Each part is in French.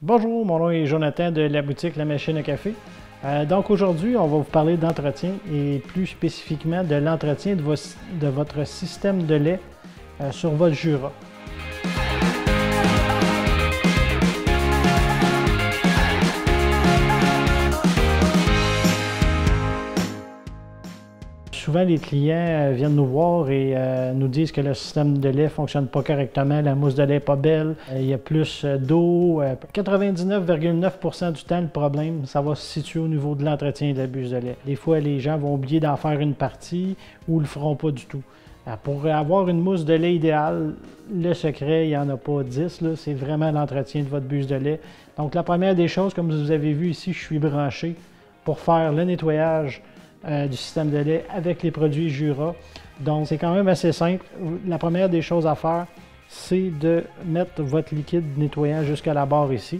Bonjour, mon nom est Jonathan de la boutique La Machine à café. Donc aujourd'hui, on va vous parler d'entretien et plus spécifiquement de l'entretien de votre système de lait sur votre Jura. Souvent, les clients viennent nous voir et nous disent que le système de lait ne fonctionne pas correctement, la mousse de lait n'est pas belle, il y a plus d'eau. 99,9% du temps, le problème, ça va se situer au niveau de l'entretien de la buse de lait. Des fois, les gens vont oublier d'en faire une partie ou ne le feront pas du tout. Pour avoir une mousse de lait idéale, le secret, il n'y en a pas 10, c'est vraiment l'entretien de votre buse de lait. Donc, la première des choses, comme vous avez vu ici, je suis branché pour faire le nettoyage du système de lait avec les produits Jura. Donc, c'est quand même assez simple. La première des choses à faire, c'est de mettre votre liquide nettoyant jusqu'à la barre ici.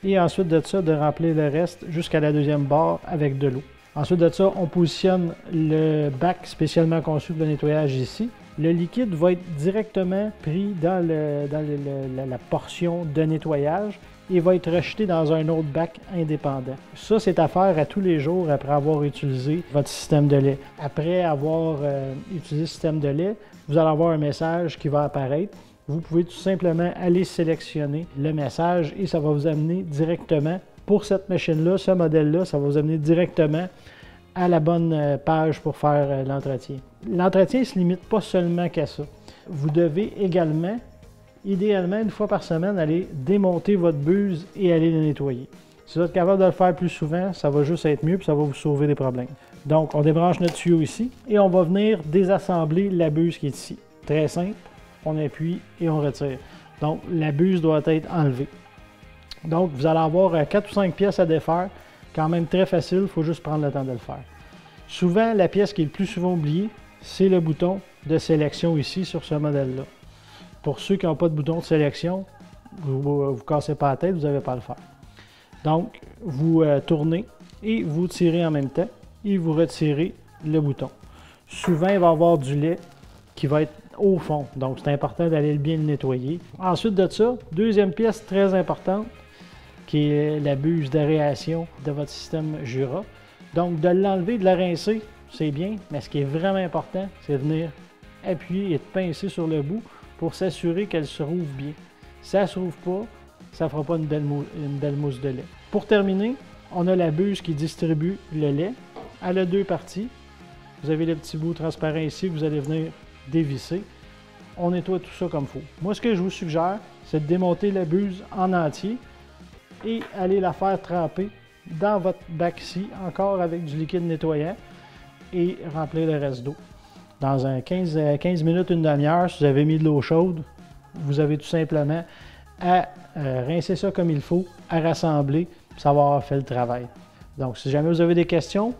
Et ensuite de ça, de remplir le reste jusqu'à la deuxième barre avec de l'eau. Ensuite de ça, on positionne le bac spécialement conçu pour le nettoyage ici. Le liquide va être directement pris dans la portion de nettoyage et va être rejeté dans un autre bac indépendant. Ça, c'est à faire à tous les jours après avoir utilisé votre système de lait. Après avoir utilisé le système de lait, vous allez avoir un message qui va apparaître. Vous pouvez tout simplement aller sélectionner le message et ça va vous amener directement, pour cette machine-là, ce modèle-là, ça va vous amener directement à la bonne page pour faire l'entretien. L'entretien ne se limite pas seulement qu'à ça. Vous devez également, idéalement, une fois par semaine, aller démonter votre buse et aller la nettoyer. Si vous êtes capable de le faire plus souvent, ça va juste être mieux et ça va vous sauver des problèmes. Donc, on débranche notre tuyau ici et on va venir désassembler la buse qui est ici. Très simple, on appuie et on retire. Donc, la buse doit être enlevée. Donc, vous allez avoir 4 ou 5 pièces à défaire. Quand même très facile, il faut juste prendre le temps de le faire. Souvent, la pièce qui est le plus souvent oubliée, c'est le bouton de sélection ici sur ce modèle-là. Pour ceux qui n'ont pas de bouton de sélection, vous ne cassez pas la tête, vous n'avez pas à le faire. Donc, vous tournez et vous tirez en même temps et vous retirez le bouton. Souvent, il va y avoir du lait qui va être au fond, donc c'est important d'aller bien le nettoyer. Ensuite de ça, deuxième pièce très importante, qui est la buse d'aération de votre système Jura. Donc, de l'enlever, de la rincer, c'est bien, mais ce qui est vraiment important, c'est de venir appuyer et de pincer sur le bout pour s'assurer qu'elle se rouvre bien. Si ça ne se rouvre pas, ça ne fera pas une belle mousse de lait. Pour terminer, on a la buse qui distribue le lait. Elle a deux parties. Vous avez le petit bout transparent ici que vous allez venir dévisser. On nettoie tout ça comme il faut. Moi, ce que je vous suggère, c'est de démonter la buse en entier et aller la faire tremper dans votre bac ici, encore avec du liquide nettoyant, et remplir le reste d'eau. Dans un 15 minutes, une demi-heure, si vous avez mis de l'eau chaude, vous avez tout simplement à rincer ça comme il faut, à rassembler, puis ça va avoir fait le travail. Donc, si jamais vous avez des questions,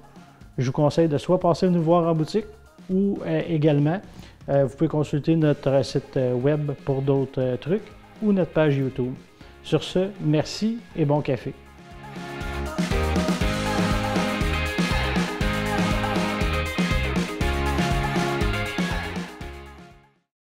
je vous conseille de soit passer nous voir en boutique ou également, vous pouvez consulter notre site web pour d'autres trucs ou notre page YouTube. Sur ce, merci et bon café.